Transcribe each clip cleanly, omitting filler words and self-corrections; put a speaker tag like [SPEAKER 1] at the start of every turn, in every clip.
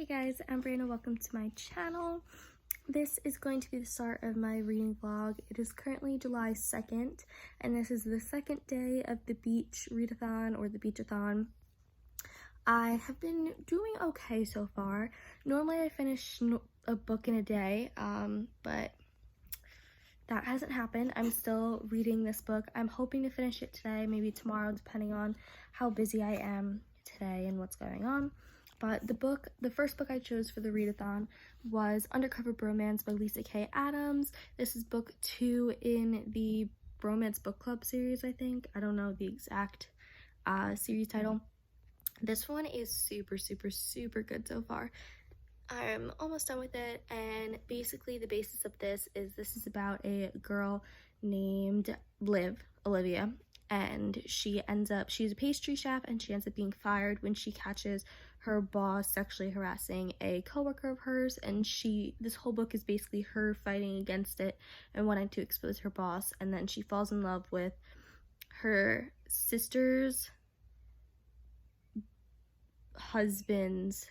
[SPEAKER 1] Hey guys, I'm Brianna. Welcome to my channel. This is going to be the start of my reading vlog. It is currently July 2nd, and this is the second day of the beach readathon or the beachathon. I have been doing okay so far. Normally I finish a book in a day, but that hasn't happened. I'm still reading this book. I'm hoping to finish it today, maybe tomorrow, depending on how busy I am today and what's going on. But the first book I chose for the readathon was Undercover Bromance by Lisa K. Adams. This is book 2 in the Bromance book club series, I think. I don't know the exact series title. This one is super good so far. I'm almost done with it, and basically the basis of this is about a girl named Olivia, and she's a pastry chef, and she ends up being fired when she catches her boss sexually harassing a coworker of hers. And this whole book is basically her fighting against it and wanting to expose her boss, and then she falls in love with her sister's husband's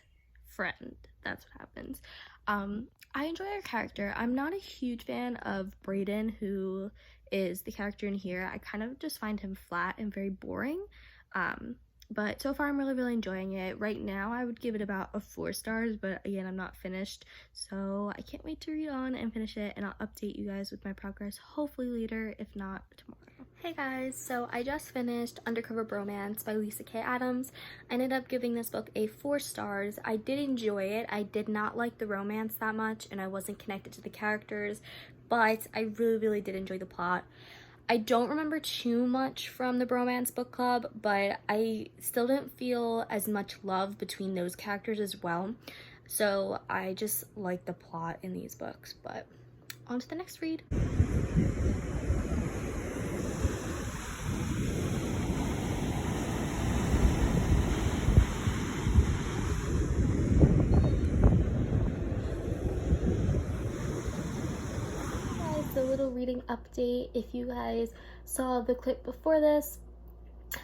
[SPEAKER 1] friend. That's what happens. I enjoy her character. I'm not a huge fan of Braden, who is the character in here. I kind of just find him flat and very boring. But so far I'm really enjoying it. Right now I would give it about 4 stars, but again, I'm not finished, so I can't wait to read on and finish it, and I'll update you guys with my progress hopefully later, if not tomorrow. Hey guys, so I just finished Undercover Bromance by Lisa K. Adams. I ended up giving this book 4 stars. I did enjoy it. I did not like the romance that much, and I wasn't connected to the characters, but I really did enjoy the plot. I don't remember too much from the Bromance book club, but I still didn't feel as much love between those characters as well. So I just like the plot in these books, but on to the next read. Little reading update. If you guys saw the clip before this,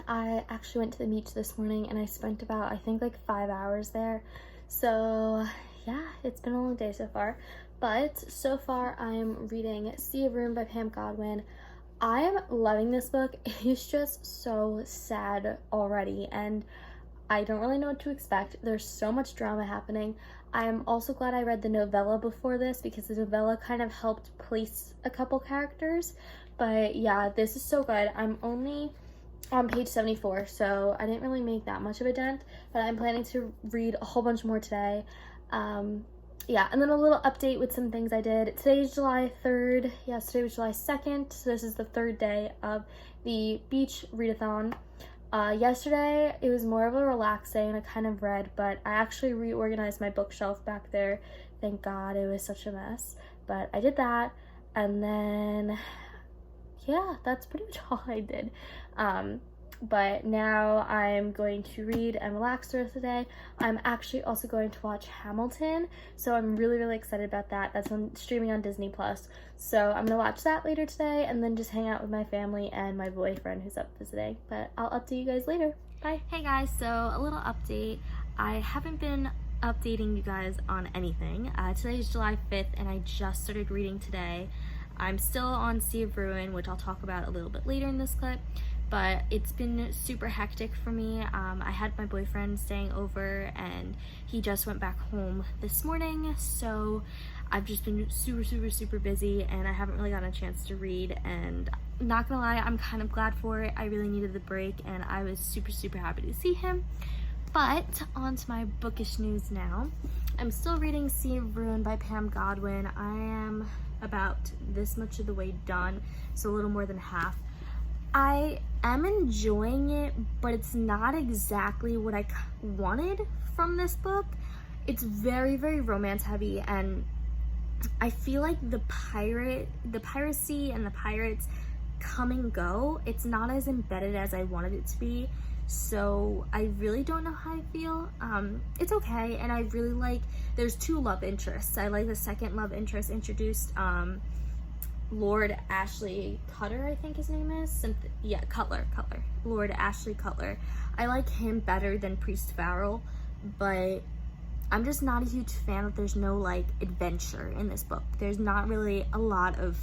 [SPEAKER 1] I actually went to the beach this morning and I spent about, I think, like 5 hours there. So yeah, it's been a long day so far, but so far I'm reading Sea of Broom by Pam Godwin. I am loving this book. It's just so sad already, and I don't really know what to expect. There's so much drama happening. I'm also glad I read the novella before this, because the novella kind of helped place a couple characters. But yeah, this is so good. I'm only on page 74, so I didn't really make that much of a dent, but I'm planning to read a whole bunch more today. Yeah, and then a little update with some things I did. Today is July 3rd. Yesterday was July 2nd, so this is the 3rd day of the beach readathon. Yesterday it was more of a relaxed day and I kind of read, but I actually reorganized my bookshelf back there. Thank God, it was such a mess, but I did that. And then yeah, that's pretty much all I did. But now I'm going to read and relax the rest of the day. I'm actually also going to watch Hamilton, so I'm really excited about that. That's streaming on Disney Plus. So I'm gonna watch that later today, and then just hang out with my family and my boyfriend who's up visiting. But I'll update you guys later. Bye. Hey guys, so a little update. I haven't been updating you guys on anything. Today is July 5th, and I just started reading today. I'm still on Sea of Ruin, which I'll talk about a little bit later in this clip. But it's been super hectic for me. I had my boyfriend staying over, and he just went back home this morning, so I've just been super busy, and I haven't really gotten a chance to read. And not gonna lie, I'm kind of glad for it. I really needed the break, and I was super happy to see him. But on to my bookish news now. I'm still reading Sea of Ruin by Pam Godwin. I am about this much of the way done, so a little more than half. I am enjoying it, but it's not exactly what I wanted from this book. It's very romance heavy, and I feel like the piracy and the pirates come and go. It's not as embedded as I wanted it to be, so I really don't know how I feel. It's okay, and I really like, there's 2 love interests. I like the second love interest introduced, Lord Ashley Cutter, I think his name is. Cutler. Lord Ashley Cutler. I like him better than Priest Farrell, but I'm just not a huge fan that there's no like adventure in this book. There's not really a lot of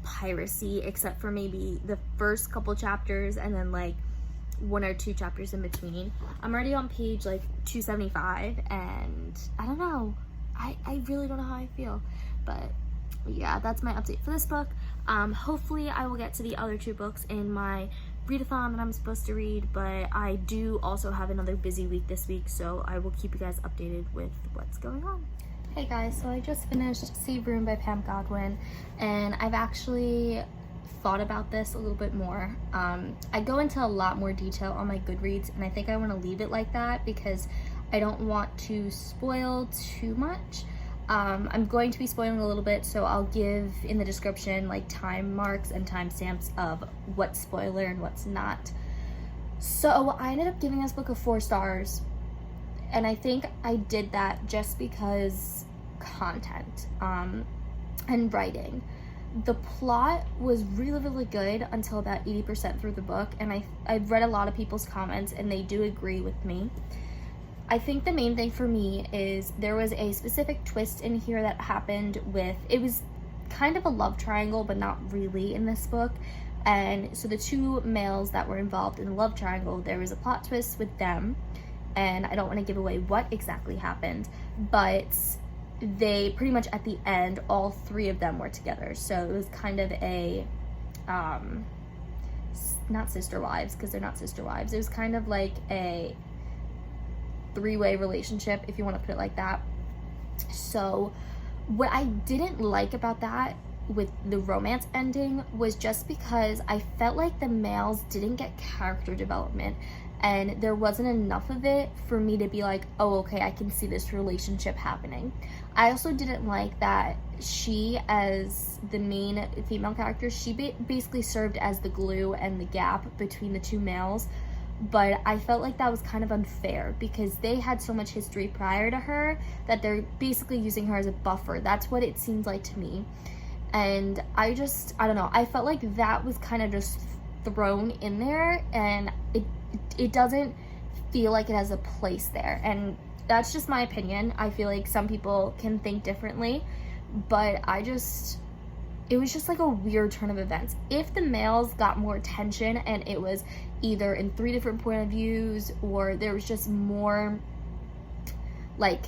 [SPEAKER 1] piracy except for maybe the first couple chapters and then like 1 or 2 chapters in between. I'm already on page like 275 and I don't know. I really don't know how I feel. But yeah, that's my update for this book. Hopefully I will get to the other 2 books in my readathon that I'm supposed to read, but I do also have another busy week this week, so I will keep you guys updated with what's going on. Hey guys, so I just finished Broom by Pam Godwin, and I've actually thought about this a little bit more. I go into a lot more detail on my Goodreads, and I think I want to leave it like that because I don't want to spoil too much. I'm going to be spoiling a little bit, so I'll give in the description like time marks and timestamps of what's spoiler and what's not. So I ended up giving this book a 4 stars, and I think I did that just because content and writing. The plot was really good until about 80% through the book, and I've read a lot of people's comments and they do agree with me. I think the main thing for me is there was a specific twist in here that happened with, it was kind of a love triangle, but not really in this book. And so the 2 males that were involved in the love triangle, there was a plot twist with them. And I don't want to give away what exactly happened, but they pretty much at the end, all 3 of them were together. So it was kind of a, not sister wives, because they're not sister wives. It was kind of like a 3-way relationship, if you want to put it like that. So what I didn't like about that with the romance ending was just because I felt like the males didn't get character development, and there wasn't enough of it for me to be like, oh, okay, I can see this relationship happening. I also didn't like that she, as the main female character, she basically served as the glue and the gap between the 2 males. But I felt like that was kind of unfair because they had so much history prior to her that they're basically using her as a buffer. That's what it seems like to me. And I don't know, I felt like that was kind of just thrown in there, and it doesn't feel like it has a place there. And that's just my opinion. I feel like some people can think differently, but it was just like a weird turn of events. If the males got more attention and it was either in 3 different point of views, or there was just more like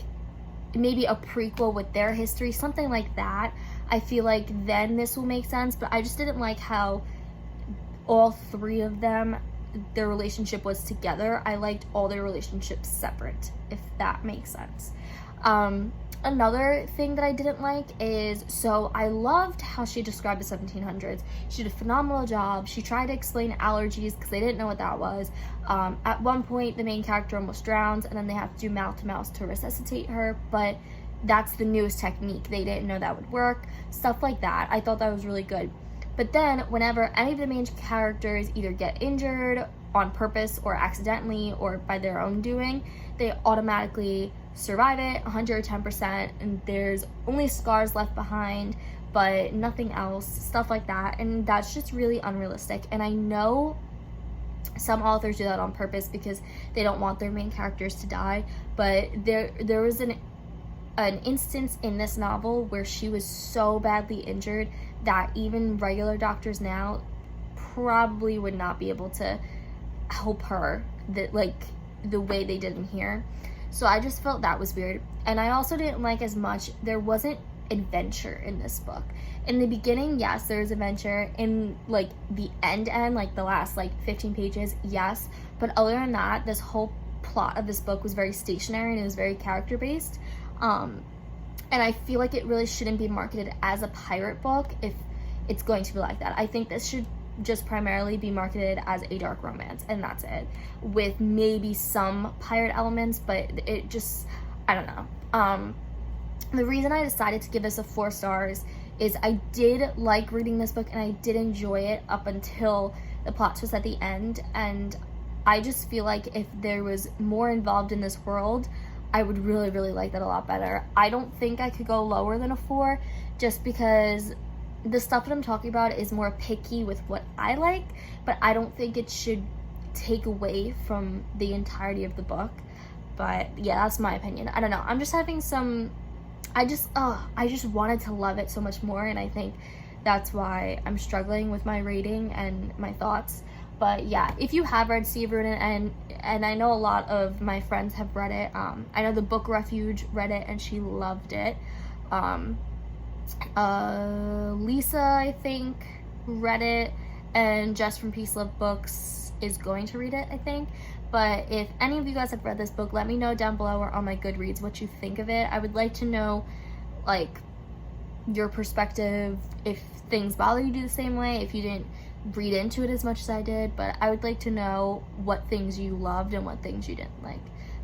[SPEAKER 1] maybe a prequel with their history, something like that, I feel like then this will make sense. But I just didn't like how all 3 of them, their relationship was together. I liked all their relationships separate, if that makes sense. Another thing that I didn't like is, so I loved how she described the 1700s. She did a phenomenal job. She tried to explain allergies because they didn't know what that was. At one point, the main character almost drowns, and then they have to do mouth-to-mouth to resuscitate her, but that's the newest technique. They didn't know that would work. Stuff like that. I thought that was really good. But then, whenever any of the main characters either get injured on purpose or accidentally or by their own doing, they automatically survive it 110%, and there's only scars left behind but nothing else, stuff like that. And that's just really unrealistic. And I know some authors do that on purpose because they don't want their main characters to die, but there was an instance in this novel where she was so badly injured that even regular doctors now probably would not be able to help her the way they did in here. So I just felt that was weird. And I also didn't like as much, there wasn't adventure in this book. In the beginning, yes, there's adventure. In like the end, like the last like 15 pages, yes. But other than that, this whole plot of this book was very stationary and it was very character based. And I feel like it really shouldn't be marketed as a pirate book if it's going to be like that. I think this should just primarily be marketed as a dark romance, and that's it, with maybe some pirate elements, but it just, I don't know. The reason I decided to give this a 4 stars is I did like reading this book and I did enjoy it up until the plot twist at the end, and I just feel like if there was more involved in this world, I would really like that a lot better. I don't think I could go lower than a 4 just because the stuff that I'm talking about is more picky with what I like, but I don't think it should take away from the entirety of the book. But yeah, that's my opinion. I don't know. I'm just having some, I just wanted to love it so much more, and I think that's why I'm struggling with my rating and my thoughts. But yeah, if you have read Sea of Ruin, and I know a lot of my friends have read it. I know the Book Refuge read it and she loved it. Lisa, I think, read it, and Jess from Peace Love Books is going to read it, I think. But if any of you guys have read this book, let me know down below or on my Goodreads what you think of it. I would like to know, like, your perspective, if things bother you the same way, if you didn't read into it as much as I did, but I would like to know what things you loved and what things you didn't like.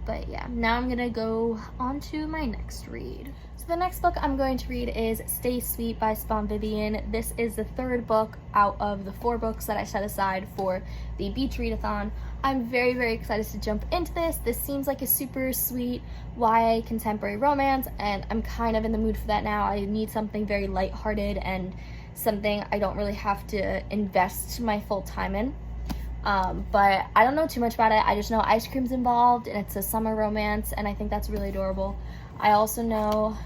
[SPEAKER 1] But yeah, now I'm gonna go on to my next read. So the next book I'm going to read is Stay Sweet by Spawn Vivian. This is the third book out of the 4 books that I set aside for the beach readathon. I'm very, very excited to jump into this. This seems like a super sweet YA contemporary romance, and I'm kind of in the mood for that now. I need something very lighthearted and something I don't really have to invest my full time in. But I don't know too much about it. I just know ice cream's involved and it's a summer romance, and I think that's really adorable. I also know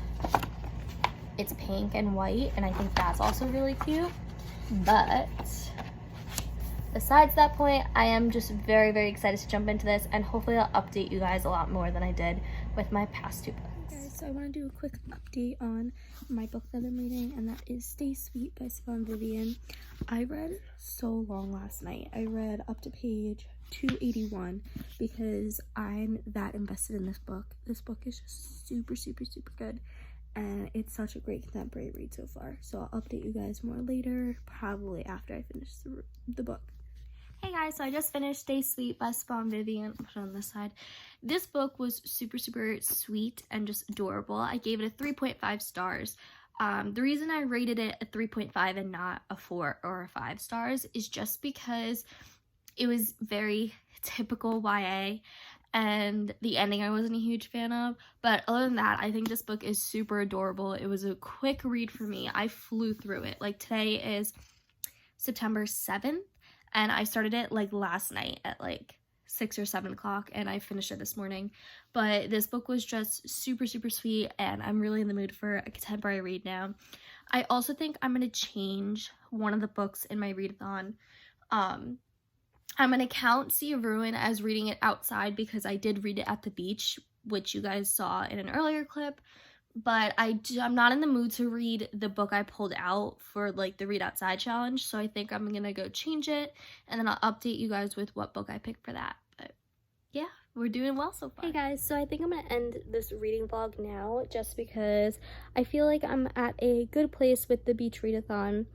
[SPEAKER 1] it's pink and white, and I think that's also really cute. But besides that point, I am just very, very excited to jump into this, and hopefully I'll update you guys a lot more than I did with my past 2 books. Okay, guys, so I want to do a quick update on my book that I'm reading, and that is Stay Sweet by Spawn Vivian. I read so long last night. I read up to page 281 because I'm that invested in this book. This book is just super, super, super good, and it's such a great contemporary read so far. So I'll update you guys more later, probably after I finish the book. Hey guys, so I just finished Stay Sweet by Spawn Vivian. I'll put it on this side. This book was super, super sweet and just adorable. I gave it a 3.5 stars. The reason I rated it a 3.5 and not a 4 or a 5 stars is just because it was very typical YA, and the ending I wasn't a huge fan of. But other than that, I think this book is super adorable. It was a quick read for me. I flew through it. Like, today is September 7th, and I started it like last night at like 6 or 7 o'clock, and I finished it this morning. But this book was just super, super sweet, and I'm really in the mood for a contemporary read now. I also think I'm going to change one of the books in my readathon. I'm going to count Sea of Ruin as reading it outside because I did read it at the beach, which you guys saw in an earlier clip. But I'm not in the mood to read the book I pulled out for like the read outside challenge, so I think I'm gonna go change it, and then I'll update you guys with what book I picked for that. But yeah, we're doing well so far. Hey guys, so I think I'm gonna end this reading vlog now just because I feel like I'm at a good place with the beach readathon.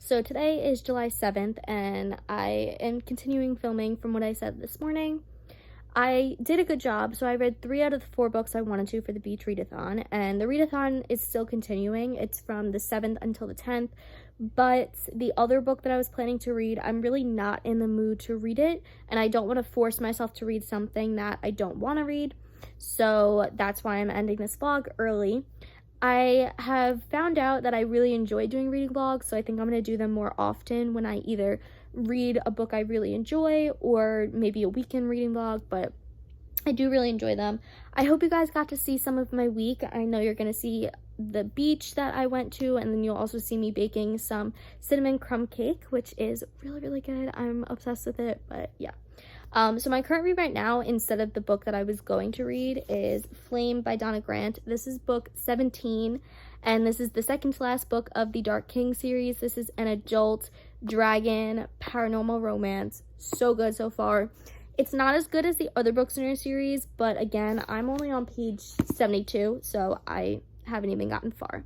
[SPEAKER 1] So today is July 7th, and I am continuing filming from what I said this morning. I did a good job, so I read 3 out of the 4 books I wanted to for the beach readathon, and the readathon is still continuing. It's from the 7th until the 10th, but the other book that I was planning to read, I'm really not in the mood to read it, and I don't want to force myself to read something that I don't want to read, so that's why I'm ending this vlog early. I have found out that I really enjoy doing reading vlogs, so I think I'm going to do them more often when I either read a book I really enjoy or maybe a weekend reading vlog, but I do really enjoy them. I hope you guys got to see some of my week. I know you're going to see the beach that I went to, and then you'll also see me baking some cinnamon crumb cake, which is really, really good. I'm obsessed with it, but yeah. So my current read right now, instead of the book that I was going to read, is Flame by Donna Grant. This is book 17, and this is the second to last book of the Dark King series. This is an adult dragon paranormal romance. So good so far. It's not as good as the other books in our series, but again, I'm only on page 72, so I haven't even gotten far.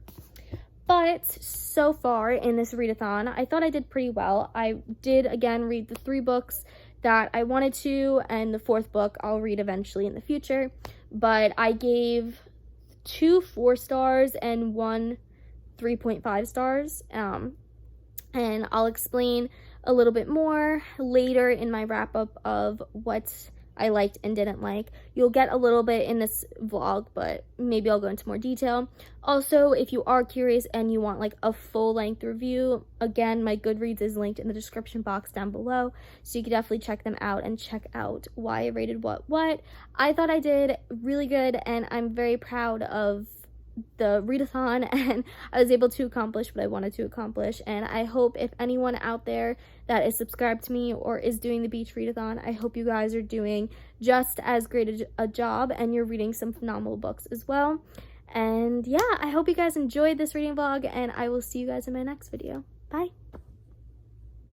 [SPEAKER 1] But so far in this readathon, I thought I did pretty well. I did, again, read the 3 books that I wanted to, and the 4th book I'll read eventually in the future. But I gave 2 4 stars and 1 3.5 stars. And I'll explain a little bit more later in my wrap-up of what I liked and didn't like. You'll get a little bit in this vlog, but maybe I'll go into more detail. Also, if you are curious and you want like a full-length review, again, my Goodreads is linked in the description box down below, so you can definitely check them out and check out why I rated what. I thought I did really good, and I'm very proud of the readathon, and I was able to accomplish what I wanted to accomplish. And I hope if anyone out there that is subscribed to me or is doing the beach readathon, I hope you guys are doing just as great a job and you're reading some phenomenal books as well. And yeah, I hope you guys enjoyed this reading vlog, and I will see you guys in my next video. Bye.